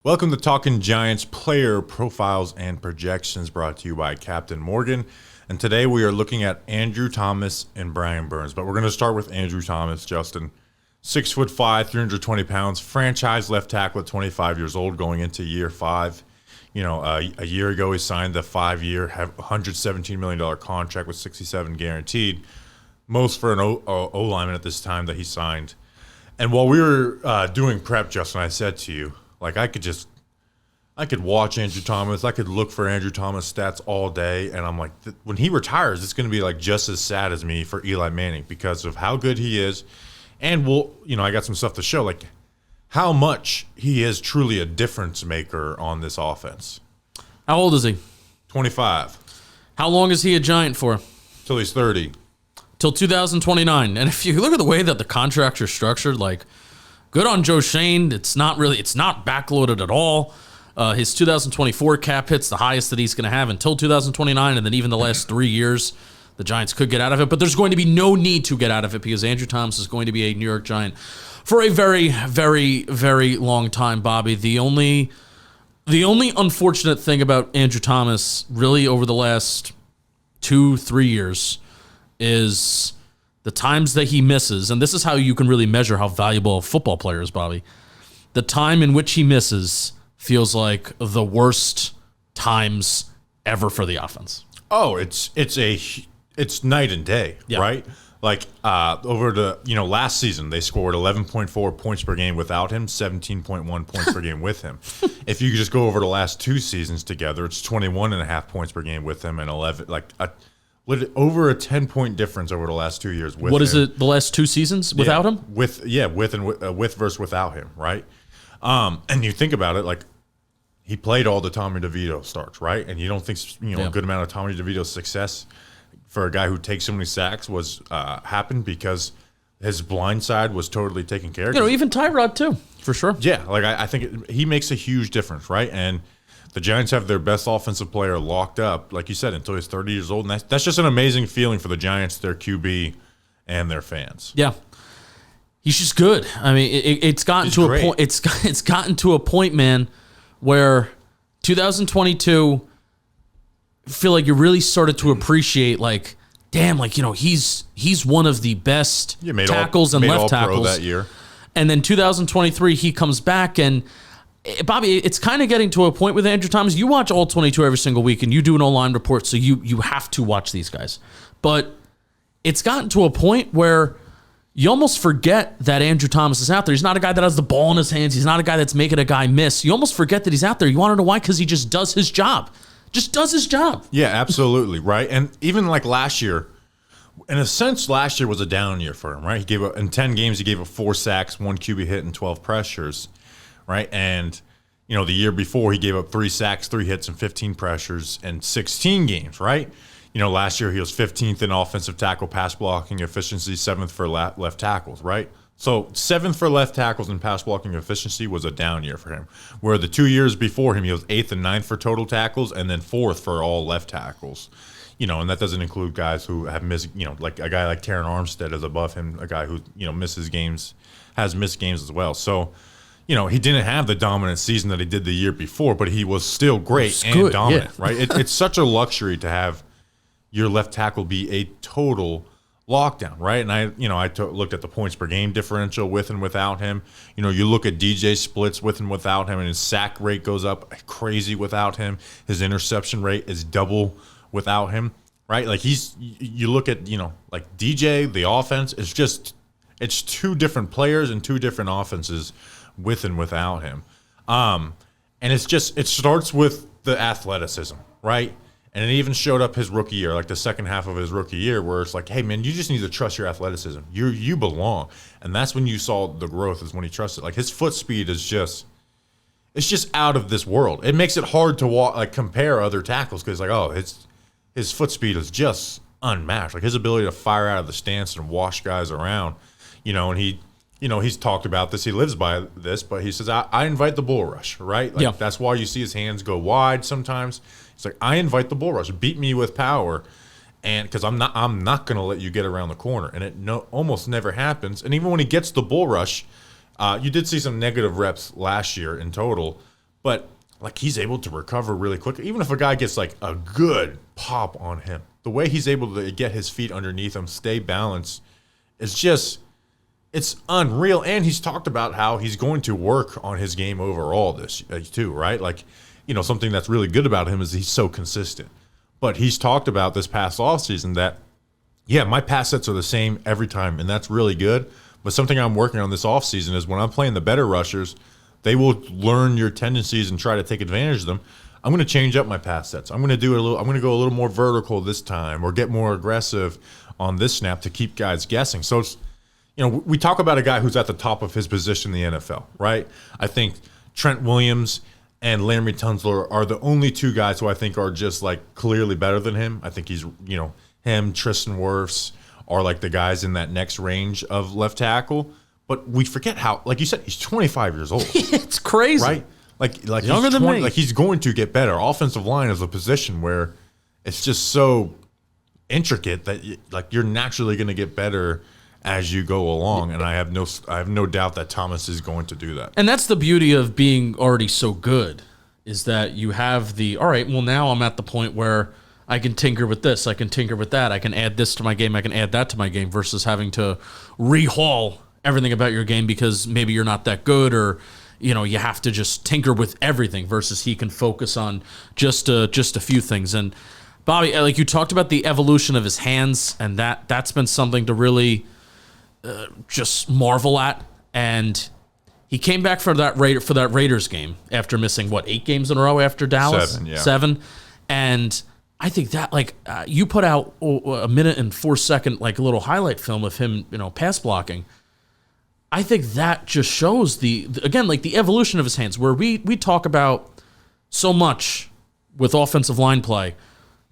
Welcome to Talking Giants player profiles and projections, brought to you by Captain Morgan. And today we are looking at Andrew Thomas and Brian Burns. But we're going to start with Andrew Thomas, Justin. 6'5", 320 pounds, franchise left tackle at 25 years old, going into year 5. You know, a year ago he signed the 5-year, $117 million contract with 67 guaranteed, most for an O lineman at this time that he signed. And while we were doing prep, Justin, I said to you, like, I could watch Andrew Thomas. I could look for Andrew Thomas stats all day. And I'm like, when he retires, it's going to be like just as sad as me for Eli Manning because of how good he is. And I got some stuff to show, like how much he is truly a difference maker on this offense. How old is he? 25. How long is he a Giant for? Till he's 30. Till 2029. And if you look at the way that the contracts are structured, like, good on Joe Shane. It's not backloaded at all. His 2024 cap hit's the highest that he's going to have until 2029, and then even the last 3 years, the Giants could get out of it. But there's going to be no need to get out of it because Andrew Thomas is going to be a New York Giant for a very, very, very long time, Bobby. The only unfortunate thing about Andrew Thomas really over the last 2-3 years is the times that he misses, and this is how you can really measure how valuable a football player is, Bobby. The time in which he misses feels like the worst times ever for the offense. Oh, it's night and day, Yeah. right? Like over the last season, they scored 11.4 points per game without him, 17.1 points per game with him. If you just go over the last 2 seasons together, it's 21.5 points per game with him and 11 over a 10-point difference over the last 2 years with him. What is it? The last 2 seasons without him? With versus without him, right? And you think about it, like he played all the Tommy DeVito starts, right? And you don't think a good amount of Tommy DeVito's success for a guy who takes so many sacks was happened because his blind side was totally taken care of. Even Tyrod too, for sure. Yeah, like I think he makes a huge difference, right? And the Giants have their best offensive player locked up, like you said, until he's 30 years old. And that's just an amazing feeling for the Giants, their QB, and their fans. Yeah. He's just good. I mean, it's gotten to a point. It's gotten to a point, man, where 2022, I feel like you really started to appreciate, like, damn, like, he's one of the best tackles and left tackles that year. And then 2023, he comes back, and Bobby, it's kind of getting to a point with Andrew Thomas. You watch all 22 every single week, and you do an online report, so you have to watch these guys. But it's gotten to a point where you almost forget that Andrew Thomas is out there. He's not a guy that has the ball in his hands. He's not a guy that's making a guy miss. You almost forget that he's out there. You want to know why? Because he just does his job. Just does his job. Yeah, absolutely, right? And even like last year, in a sense, last year was a down year for him, right? He gave up, in 10 games, he gave up 4 sacks, 1 QB hit, and 12 pressures. Right. And, the year before he gave up 3 sacks, 3 hits, and 15 pressures in 16 games. Right. Last year he was 15th in offensive tackle pass blocking efficiency, 7th for left tackles. Right. So 7th for left tackles in pass blocking efficiency was a down year for him, where the 2 years before him, he was 8th and 9th for total tackles and then 4th for all left tackles. And that doesn't include guys who have missed, like a guy like Terron Armstead is above him, a guy who, misses games, has missed games as well. So, he didn't have the dominant season that he did the year before, but he was still great and dominant, right? It's such a luxury to have your left tackle be a total lockdown, right? And I looked at the points per game differential with and without him. You look at DJ splits with and without him, and his sack rate goes up crazy without him. His interception rate is double without him, right? Like you look at, like DJ, the offense is it's 2 different players and 2 different offenses with and without him. And it starts with the athleticism, right? And it even showed up his rookie year, like the second half of his rookie year, where it's like, hey, man, you just need to trust your athleticism. You belong. And that's when you saw the growth, is when he trusted. Like, his foot speed is just out of this world. It makes it hard to compare other tackles because, his foot speed is just unmatched. Like, his ability to fire out of the stance and wash guys around, and he's talked about this. He lives by this, but he says, I invite the bull rush, right? Like, that's why you see his hands go wide sometimes. It's like, I invite the bull rush. Beat me with power, and because I'm not going to let you get around the corner. And it almost never happens. And even when he gets the bull rush, you did see some negative reps last year in total, but like he's able to recover really quickly. Even if a guy gets like a good pop on him, the way he's able to get his feet underneath him, stay balanced, it's unreal. And he's talked about how he's going to work on his game overall this too, right? Like, something that's really good about him is he's so consistent. But he's talked about this past offseason that, yeah, my pass sets are the same every time, and that's really good. But something I'm working on this offseason is when I'm playing the better rushers, they will learn your tendencies and try to take advantage of them. I'm going to change up my pass sets. I'm going to go a little more vertical this time, or get more aggressive on this snap to keep guys guessing. So it's, we talk about a guy who's at the top of his position in the NFL, right? I think Trent Williams and Laremy Tunsil are the only two guys who I think are just like clearly better than him. I think he's, him, Tristan Wirfs are like the guys in that next range of left tackle. But we forget how, like you said, he's 25 years old. It's crazy, right? Like younger he's than me. Like he's going to get better. Offensive line is a position where it's just so intricate that you're naturally going to get better as you go along, and I have no doubt that Thomas is going to do that. And that's the beauty of being already so good, is that you have all right, well, now I'm at the point where I can tinker with this, I can tinker with that, I can add this to my game, I can add that to my game, versus having to rehaul everything about your game because maybe you're not that good, or you have to just tinker with everything, versus he can focus on just a few things. And Bobby, like you talked about the evolution of his hands, and that's been something to really just marvel at. And he came back for that Raiders game after missing 8 games in a row after Dallas? 7, yeah. 7. And I think that you put out a minute and 4-second little highlight film of him, pass blocking. I think that just shows the evolution of his hands, where we talk about so much with offensive line play.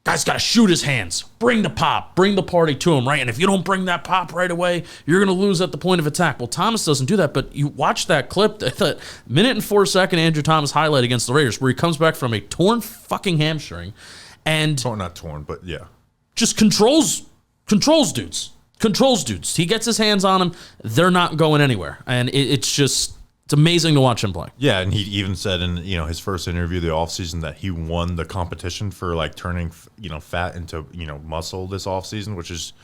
Guy's got to shoot his hands, bring the pop, bring the party to him, right? And if you don't bring that pop right away, you're going to lose at the point of attack. Well, Thomas doesn't do that, but you watch that clip, that minute and 4-second Andrew Thomas highlight against the Raiders, where he comes back from a torn fucking hamstring and not torn, but yeah, just controls dudes. He gets his hands on them. They're not going anywhere. And it's amazing to watch him play. Yeah, and he even said in his first interview the offseason that he won the competition for turning fat into muscle this offseason, which is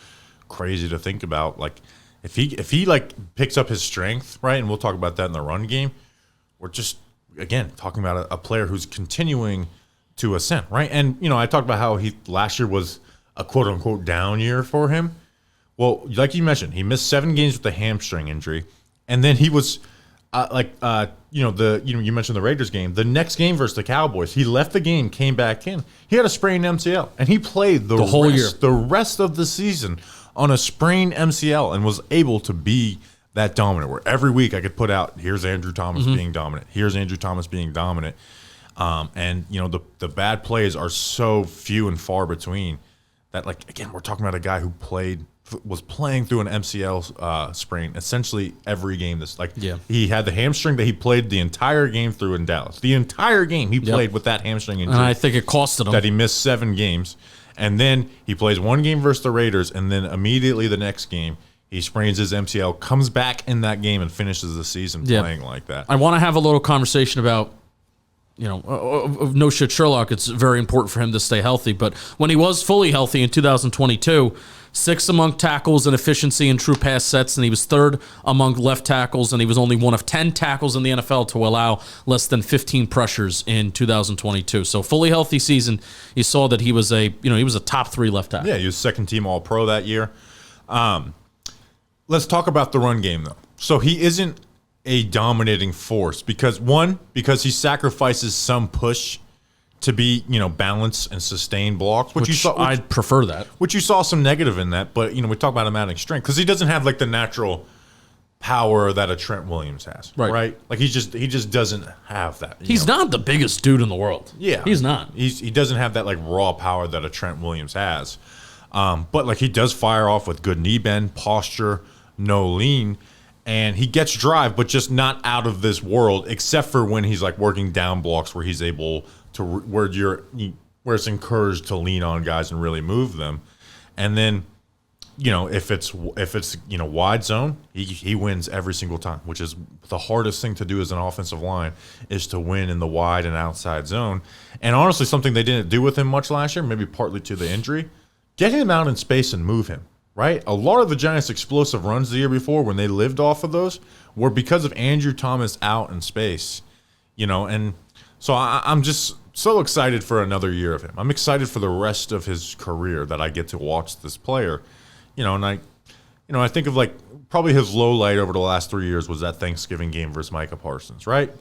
crazy to think about. Like if he picks up his strength, right, and we'll talk about that in the run game, we're just again talking about a player who's continuing to ascend, right? And I talked about how last year was a quote unquote down year for him. Well, like you mentioned, he missed 7 games with a hamstring injury, and then he was. You mentioned the Raiders game. The next game versus the Cowboys, he left the game, came back in. He had a sprained MCL, and he played the whole year, the rest of the season on a sprained MCL, and was able to be that dominant. Where every week I could put out, here's Andrew Thomas being dominant. Here's Andrew Thomas being dominant. And the bad plays are so few and far between that. Again, we're talking about a guy who was playing through an MCL sprain essentially every game. He had the hamstring that he played the entire game through in Dallas. The entire game he played with that hamstring injury. And I think it costed him. That he missed 7 games. And then he plays 1 game versus the Raiders, and then immediately the next game he sprains his MCL, comes back in that game, and finishes the season playing like that. I want to have a little conversation about no shit Sherlock. It's very important for him to stay healthy. But when he was fully healthy in 2022, 6th among tackles and efficiency in true pass sets, and he was 3rd among left tackles, and he was only one of 10 tackles in the NFL to allow less than 15 pressures in 2022. So fully healthy season, you saw that he was a top 3 left tackle. Yeah, he was 2nd team All-Pro that year. Let's talk about the run game though. So he isn't a dominating force because he sacrifices some push to be, balance and sustain blocks, which I'd prefer that. Which you saw some negative in that, but we talk about him adding strength because he doesn't have the natural power that a Trent Williams has, right? He just doesn't have that. He's not the biggest dude in the world. Yeah, he's not. He doesn't have that raw power that a Trent Williams has, but he does fire off with good knee bend, posture, no lean. And he gets drive, but just not out of this world, except for when he's working down blocks where he's able to where it's encouraged to lean on guys and really move them. And then if it's wide zone, he wins every single time, which is the hardest thing to do as an offensive line, is to win in the wide and outside zone. And honestly, something they didn't do with him much last year, maybe partly to the injury, get him out in space and move him, right? A lot of the Giants' explosive runs the year before, when they lived off of those, were because of Andrew Thomas out in space, and so I'm just so excited for another year of him. I'm excited for the rest of his career that I get to watch this player, and I think of like probably his low light over the last 3 years was that Thanksgiving game versus Micah Parsons, right?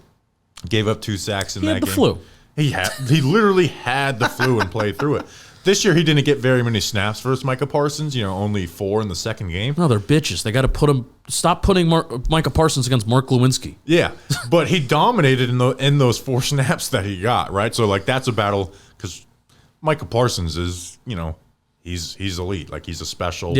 Gave up 2 sacks in that game. He had the flu. He literally had the flu and played through it. This year he didn't get very many snaps versus Micah Parsons. Only 4 in the second game. No, they're bitches. They got to put him. Stop putting Micah Parsons against Mark Lewinsky. Yeah, but he dominated in those 4 snaps that he got, right? So like that's a battle because Micah Parsons is he's elite. Like he's a special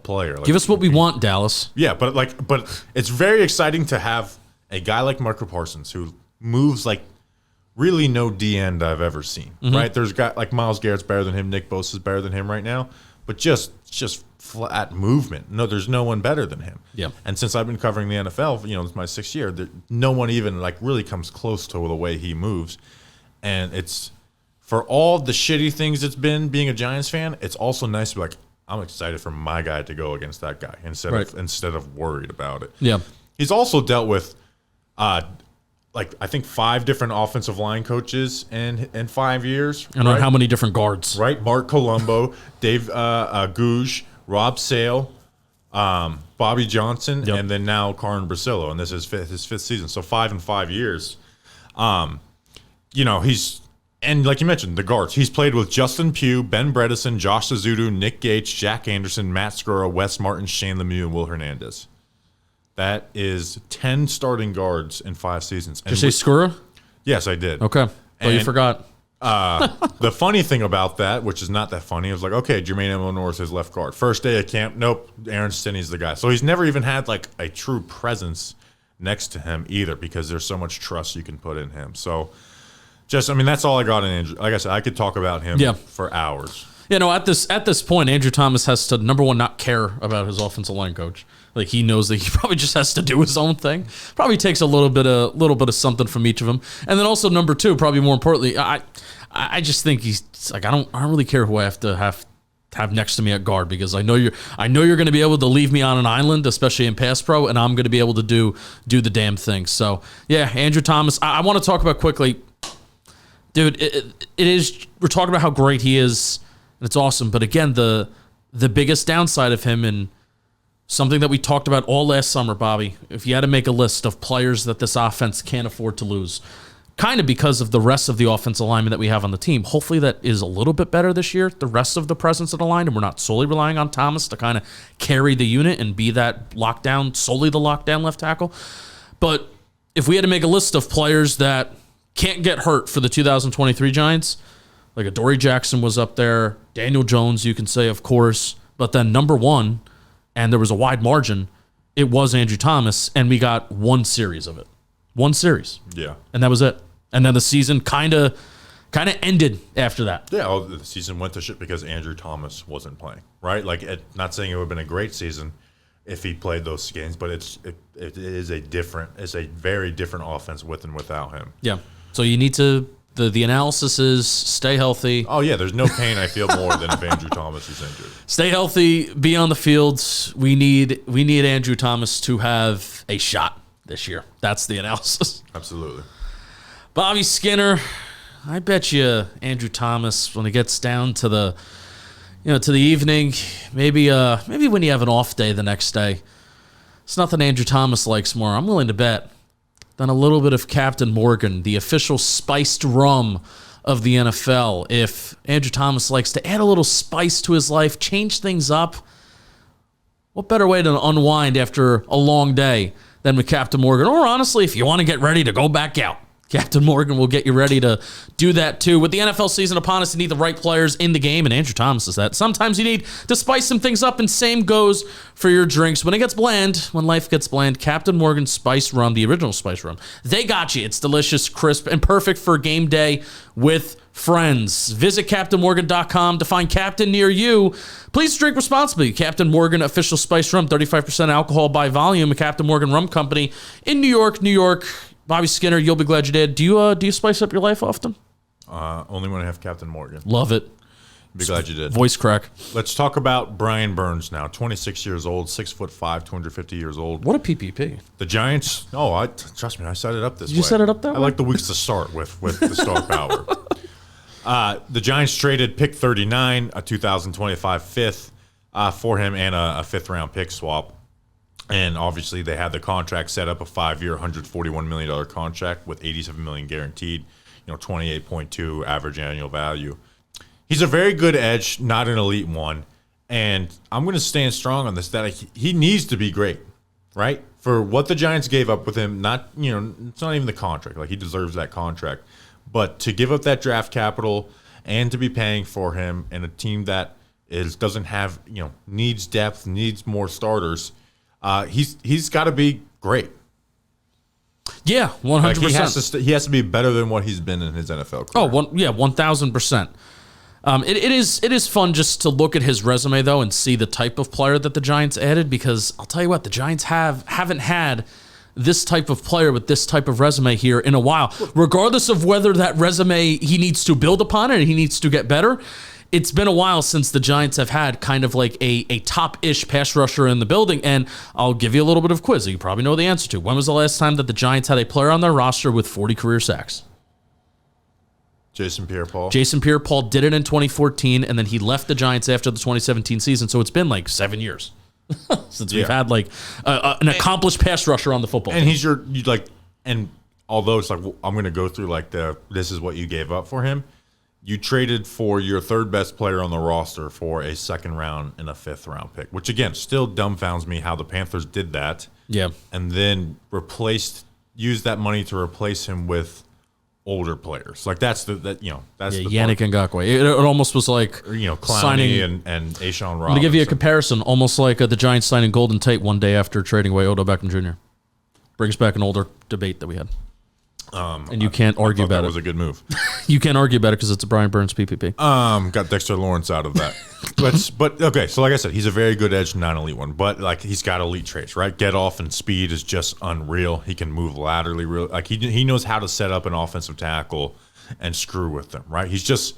player. Like, give us what we want, Dallas. Yeah, but it's very exciting to have a guy like Micah Parsons who moves like really no D end I've ever seen, right? There's got like Myles Garrett's better than him, Nick Bosa's better than him right now, but just flat movement. No, there's no one better than him. Yeah. And since I've been covering the NFL, it's my 6th year, no one even like really comes close to the way he moves. And it's for all the shitty things it's been being a Giants fan, it's also nice to be like, I'm excited for my guy to go against that guy instead of worried about it. Yeah. He's also dealt with I think 5 different offensive line coaches in 5 years. And on how many different guards? Right, Mark Colombo, Dave Gouge, Rob Sale, Bobby Johnson, and then now Karan Brasillo, and this is his 5th season. So 5 in 5 years. He's and like you mentioned, the guards. He's played with Justin Pugh, Ben Bredesen, Josh Suzudu, Nick Gates, Jack Anderson, Matt Skura, Wes Martin, Shane Lemieux, and Will Hernandez. That is 10 starting guards in 5 seasons. Did you say Skura? Yes, I did. Okay. You forgot. The funny thing about that, which is not that funny, is like, okay, Jermaine Eleanor is his left guard. First day of camp, nope, Aaron Stinney's the guy. So he's never even had like a true presence next to him either because there's so much trust you can put in him. So that's all I got in Andrew. Like I said, I could talk about him for hours. At this point, Andrew Thomas has to, number one, not care about his offensive line coach. Like he knows that he probably just has to do his own thing. Probably takes a little bit of something from each of them. And then also number 2, probably more importantly, I just think he's like I don't really care who I have to have next to me at guard because I know you're going to be able to leave me on an island, especially in pass pro, and I'm going to be able to do the damn thing. So yeah, Andrew Thomas. I want to talk about quickly, dude. It is we're talking about how great he is. And it's awesome. But again, the biggest downside of him, and something that we talked about all last summer, Bobby, if you had to make a list of players that this offense can't afford to lose, kind of because of the rest of the offensive alignment that we have on the team, hopefully that is a little bit better this year, the rest of the presence of the line, and we're not solely relying on Thomas to kind of carry the unit and be that solely the lockdown left tackle. But if we had to make a list of players that can't get hurt for the 2023 Giants, like Adoree Jackson was up there. Daniel Jones, you can say, of course. But then number 1, and there was a wide margin, it was Andrew Thomas, and we got 1 series of it. 1 series. Yeah. And that was it. And then the season kind of ended after that. Yeah, the season went to shit because Andrew Thomas wasn't playing, right? Like, not saying it would have been a great season if he played those games, but it is a very different offense with and without him. Yeah. So you need to... The analysis is stay healthy. Oh, yeah, there's no pain I feel more than if Andrew Thomas is injured. Stay healthy, be on the field. We need Andrew Thomas to have a shot this year. That's the analysis. Absolutely. Bobby Skinner, I bet you Andrew Thomas, when it gets down to the evening, maybe when you have an off day the next day, it's nothing Andrew Thomas likes more. I'm willing to bet than a little bit of Captain Morgan, the official spiced rum of the NFL. If Andrew Thomas likes to add a little spice to his life, change things up, what better way to unwind after a long day than with Captain Morgan? Or honestly, if you want to get ready to go back out, Captain Morgan will get you ready to do that too. With the NFL season upon us, you need the right players in the game, and Andrew Thomas is that. Sometimes you need to spice some things up, and same goes for your drinks. When it gets bland, when life gets bland, Captain Morgan Spiced Rum, the original Spiced Rum, they got you. It's delicious, crisp, and perfect for game day with friends. Visit CaptainMorgan.com to find Captain near you. Please drink responsibly. Captain Morgan Official Spice Rum, 35% alcohol by volume. A Captain Morgan Rum Company in New York, New York. Bobby Skinner, you'll be glad you did. Do you spice up your life often? Only when I have Captain Morgan. Love it. Be glad you did. Voice crack. Let's talk about Brian Burns now. 26 years old, 6'5", 250 years old. What a PPP. The Giants. Trust me, I set it up this way. You set it up that I way? like the weeks to start with the star power. The Giants traded pick 39, a 2025 fifth, for him and a fifth round pick swap. And obviously they had the contract set up, a 5-year, $141 million contract with $87 million guaranteed, 28.2 average annual value. He's a very good edge, not an elite one. And I'm going to stand strong on this, that he needs to be great, right? For what the Giants gave up with him, it's not even the contract. Like, he deserves that contract. But to give up that draft capital and to be paying for him in a team that doesn't have, needs depth, needs more starters, he's got to be great. Yeah, 100%. He has to be better than what he's been in his NFL career. 1,000%. It is fun just to look at his resume, though, and see the type of player that the Giants added, because I'll tell you what, the Giants haven't had this type of player with this type of resume here in a while. Regardless of whether that resume he needs to build upon it and he needs to get better, it's been a while since the Giants have had kind of like a top-ish pass rusher in the building. And I'll give you a little bit of quiz that you probably know the answer to. When was the last time that the Giants had a player on their roster with 40 career sacks? Jason Pierre-Paul. Jason Pierre-Paul did it in 2014, and then he left the Giants after the 2017 season. So it's been like 7 years since we've had like an accomplished pass rusher on the football team. And he's and although it's like, I'm going to go through like this is what you gave up for him. You traded for your third best player on the roster for a second round and a fifth round pick, which again still dumbfounds me how the Panthers did that. Yeah, and then used that money to replace him with older players. Like that's the Yannick Ngakoue. It almost was like Clowney and A'Shawn Robinson. I'm gonna give you a comparison, almost like the Giants signing Golden Tate one day after trading away Odell Beckham Jr. Brings back an older debate that we had. And you can't argue about it. That was a good move. You can't argue about it because it's a Brian Burns PPP. Got Dexter Lawrence out of that. but okay, so like I said, he's a very good edge, not an elite one. But like he's got elite traits, right? Get off and speed is just unreal. He can move laterally, like he knows how to set up an offensive tackle and screw with them, right? He's just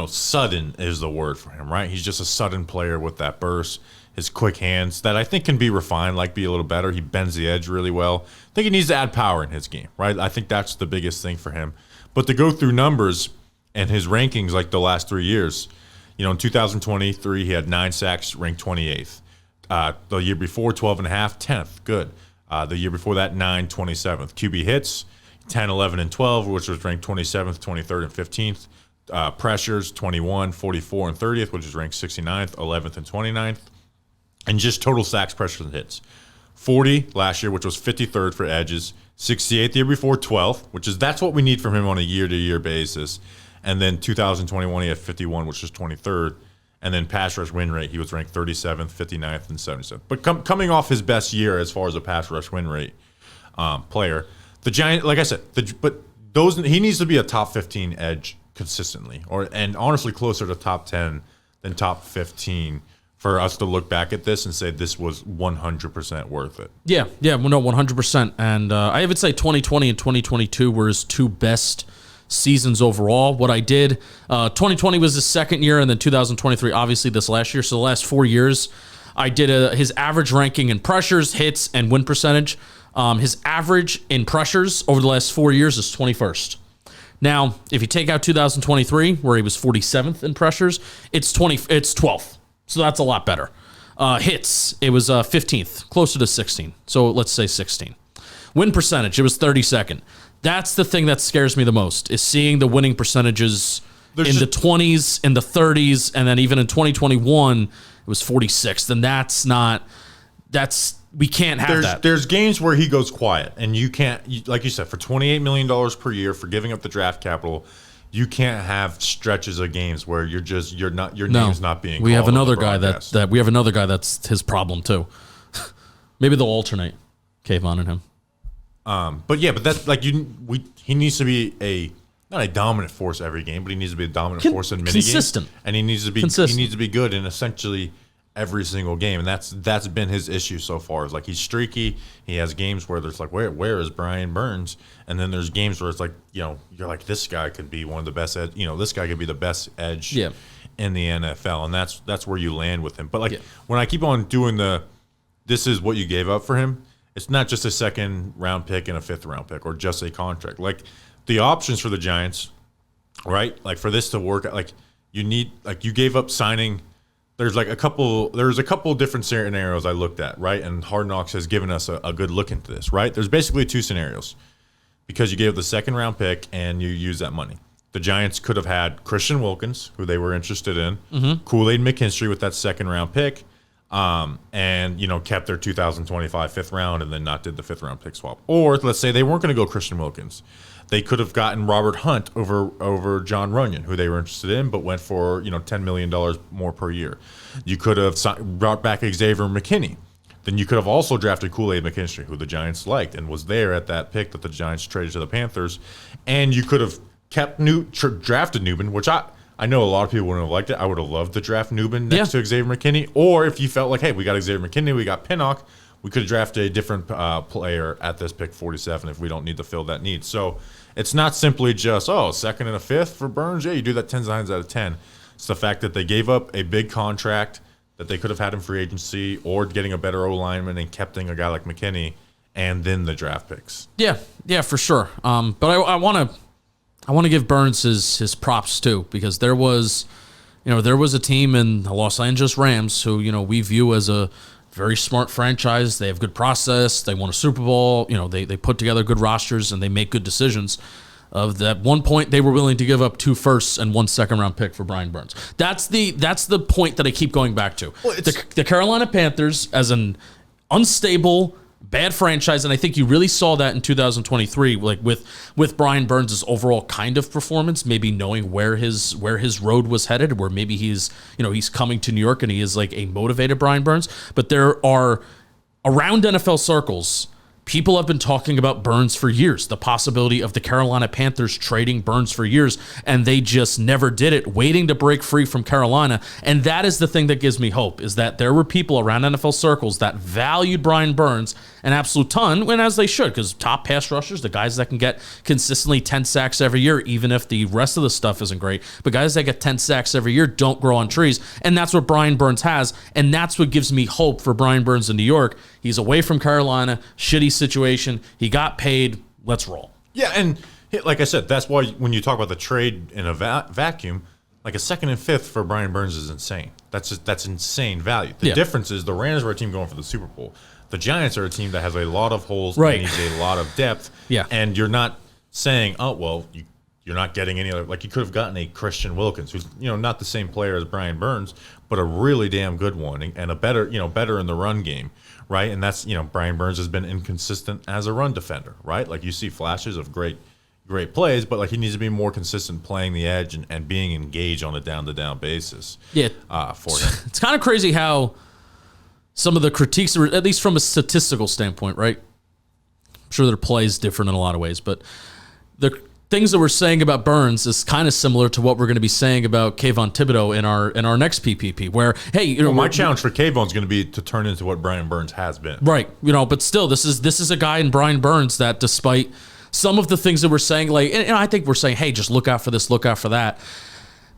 sudden is the word for him, right? He's just a sudden player with that burst. His quick hands that I think can be refined, like be a little better. He bends the edge really well. I think he needs to add power in his game, right? I think that's the biggest thing for him. But to go through numbers and his rankings like the last 3 years, in 2023, he had 9 sacks, ranked 28th. The year before, 12.5, 10th, good. The year before that, 9, 27th. QB hits, 10, 11, and 12, which was ranked 27th, 23rd, and 15th. Pressures, 21, 44, and 30th, which is ranked 69th, 11th, and 29th. And just total sacks, pressures, and hits. 40 last year, which was 53rd for edges. 68 the year before, 12th, that's what we need from him on a year-to-year basis. And then 2021, he had 51, which was 23rd. And then pass rush win rate, he was ranked 37th, 59th, and 77th. But coming off his best year as far as a pass rush win rate player, the Giants, like I said, he needs to be a top 15 edge consistently, and honestly closer to top 10 than top 15. For us to look back at this and say this was 100% worth it. Yeah, 100%. And I would say 2020 and 2022 were his two best seasons overall. What I did, 2020 was his second year, and then 2023, obviously this last year. So the last 4 years, I did his average ranking in pressures, hits, and win percentage. His average in pressures over the last 4 years is 21st. Now, if you take out 2023, where he was 47th in pressures, it's 12th. So that's a lot better. Hits, it was 15th, closer to 16. So let's say 16. Win percentage, it was 32nd. That's the thing that scares me the most, is seeing the winning percentages the 20s, in the 30s, and then even in 2021, it was 46th. And we can't have that. There's games where he goes quiet, and you can't, like you said, for $28 million per year for giving up the draft capital, you can't have stretches of games where your name's not being called. We have another guy that's his problem too. Maybe they'll alternate Kayvon and him. But that's like he needs to be not a dominant force every game, but he needs to be a dominant force in many consistent. games. And he needs to be Consistent. he needs to be good in essentially every single game. And that's been his issue so far. Is like he's streaky. He has games where there's like, where is Brian Burns? And then there's games where it's like, you're like, this guy could be one of the best this guy could be the best edge in the NFL. And that's where you land with him. But like when I keep on doing this is what you gave up for him, it's not just a second round pick and a fifth round pick or just a contract. Like the options for the Giants, right? Like for this to work, like you gave up signing. There's a couple different scenarios I looked at, right? And Hard Knocks has given us a good look into this, right? There's basically two scenarios because you gave the second round pick and you use that money. The Giants could have had Christian Wilkins, who they were interested in, Kool-Aid McKinstry with that second round pick, and kept their 2025 fifth round and then not did the fifth round pick swap. Or let's say they weren't going to go Christian Wilkins. They could have gotten Robert Hunt over John Runyon, who they were interested in, but went for $10 million more per year. You could have brought back Xavier McKinney. Then you could have also drafted Kool-Aid McKinstry, who the Giants liked and was there at that pick that the Giants traded to the Panthers. And you could have drafted Newman, which I know a lot of people wouldn't have liked it. I would have loved to draft Newman next to Xavier McKinney. Or if you felt like, hey, we got Xavier McKinney, we got Pinnock, we could have drafted a different player at this pick 47 if we don't need to fill that need. So it's not simply just, second and a fifth for Burns. Yeah, you do that 10 times out of 10. It's the fact that they gave up a big contract that they could have had in free agency or getting a better O-lineman and keeping a guy like McKinney and then the draft picks. Yeah, for sure. But I want to give Burns his props too, because there was a team in the Los Angeles Rams who we view as a very smart franchise. They have good process. They won a Super Bowl. They put together good rosters and they make good decisions. Of that one point, they were willing to give up 2 firsts and 1 second round pick for Brian Burns. That's the point that I keep going back to. Well, the Carolina Panthers as an unstable, bad franchise, and I think you really saw that in 2023, like with Brian Burns' overall kind of performance, maybe knowing where his road was headed, where maybe he's coming to New York and he is like a motivated Brian Burns. But there are around NFL circles, people have been talking about Burns for years, the possibility of the Carolina Panthers trading Burns for years, and they just never did it, waiting to break free from Carolina. And that is the thing that gives me hope, is that there were people around NFL circles that valued Brian Burns an absolute ton, and as they should, because top pass rushers, the guys that can get consistently 10 sacks every year, even if the rest of the stuff isn't great, but guys that get 10 sacks every year don't grow on trees, and that's what Brian Burns has, and that's what gives me hope for Brian Burns in New York. He's away from Carolina, shitty situation, he got paid, let's roll. Yeah, and like I said, that's why when you talk about the trade in a vacuum, like a second and fifth for Brian Burns is insane. That's insane value. The difference is the Rams are a team going for the Super Bowl. The Giants are a team that has a lot of holes and needs a lot of depth. Yeah. And you're not saying, you're not getting any other, like you could have gotten a Christian Wilkins, who's not the same player as Brian Burns, but a really damn good one and a better in the run game, right? And that's Brian Burns has been inconsistent as a run defender, right? Like you see flashes of great plays, but like he needs to be more consistent playing the edge and being engaged on a down-to-down basis. Yeah, for him. It's kind of crazy how some of the critiques, at least from a statistical standpoint, right? I'm sure their play is different in a lot of ways, but the things that we're saying about Burns is kind of similar to what we're going to be saying about Kayvon Thibodeau in our next PPP, where, hey, my challenge for Kayvon is going to be to turn into what Brian Burns has been. Right. But still, this is a guy in Brian Burns that despite some of the things that we're saying, like, and I think we're saying, hey, just look out for this, look out for that.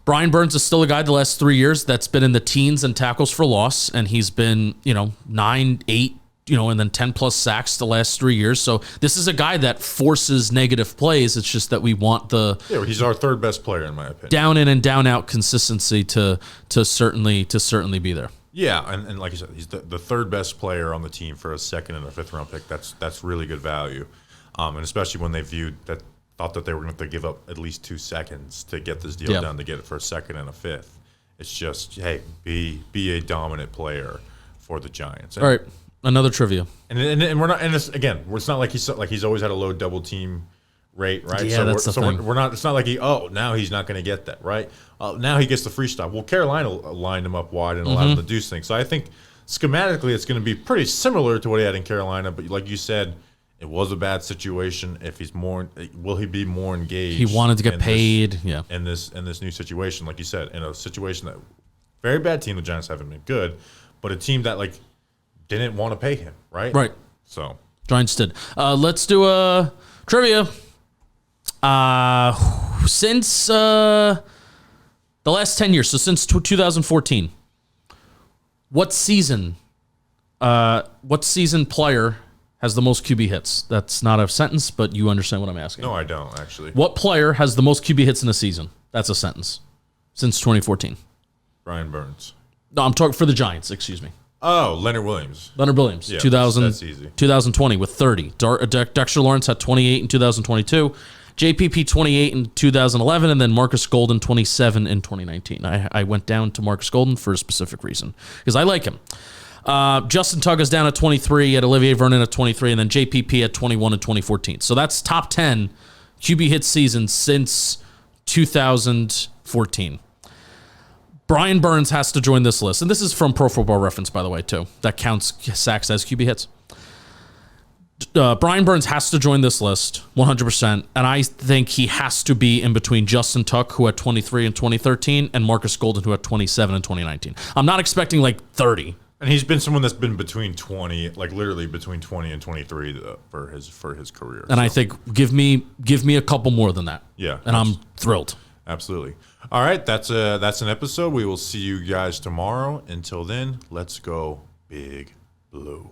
Brian Burns is still a guy the last 3 years that's been in the teens and tackles for loss, and he's been, 9, 8, and then 10 plus sacks the last 3 years. So this is a guy that forces negative plays. It's just that we want he's our third best player in my opinion. Down in and down out consistency to certainly be there. Yeah, and like you said, he's the third best player on the team for a second and a fifth round pick. That's really good value, and especially when they thought that they were going to have to give up at least 2 seconds to get this deal done to get it for a second and a fifth. It's just, hey, be a dominant player for the Giants. All right, another trivia. And we're not, and it's not like he's always had a low double team rate, right? Yeah, that's the thing. We're not. It's not like now he's not going to get that, right? Now he gets the free stop. Well, Carolina lined him up wide and allowed him to do things. So I think schematically it's going to be pretty similar to what he had in Carolina, but like you said, It was a bad situation. If he's more, will he be more engaged? He wanted to get in paid. This, Yeah. In this new situation, like you said, in a situation that very bad team, the Giants haven't been good, but a team that like didn't want to pay him, right? Right. So Giants did. Let's do a trivia. Since the last 10 years, so since 2014, what season player has the most QB hits? That's not a sentence, but you understand what I'm asking. no, I don't actually. What player has the most QB hits in a season? That's a sentence. Since 2014. Brian Burns. No, I'm talking for the Giants, excuse me. Oh, Leonard Williams. Leonard Williams, Yeah, 2000, that's easy. 2020 with 30. Dexter Lawrence had 28 in 2022. JPP 28 in 2011, and then Marcus Golden 27 in 2019. I went down to Marcus Golden for a specific reason, because I like him. Justin Tucker's down at 23, at Olivier Vernon at 23, and then JPP at 21 in 2014. So that's top 10 QB hit season since 2014. Brian Burns has to join this list. And this is from Pro Football Reference, by the way, too. That counts sacks as QB hits. Brian Burns has to join this list 100%. And I think he has to be in between Justin Tuck, who had 23 in 2013, and Marcus Golden, who had 27 in 2019. I'm not expecting like 30. And he's been someone that's been between 20, like literally between 20 and 23 for his career. And I think give me a couple more than that. Yeah. And I'm thrilled. Absolutely. All right, that's an episode. We will see you guys tomorrow. Until then, let's go Big Blue.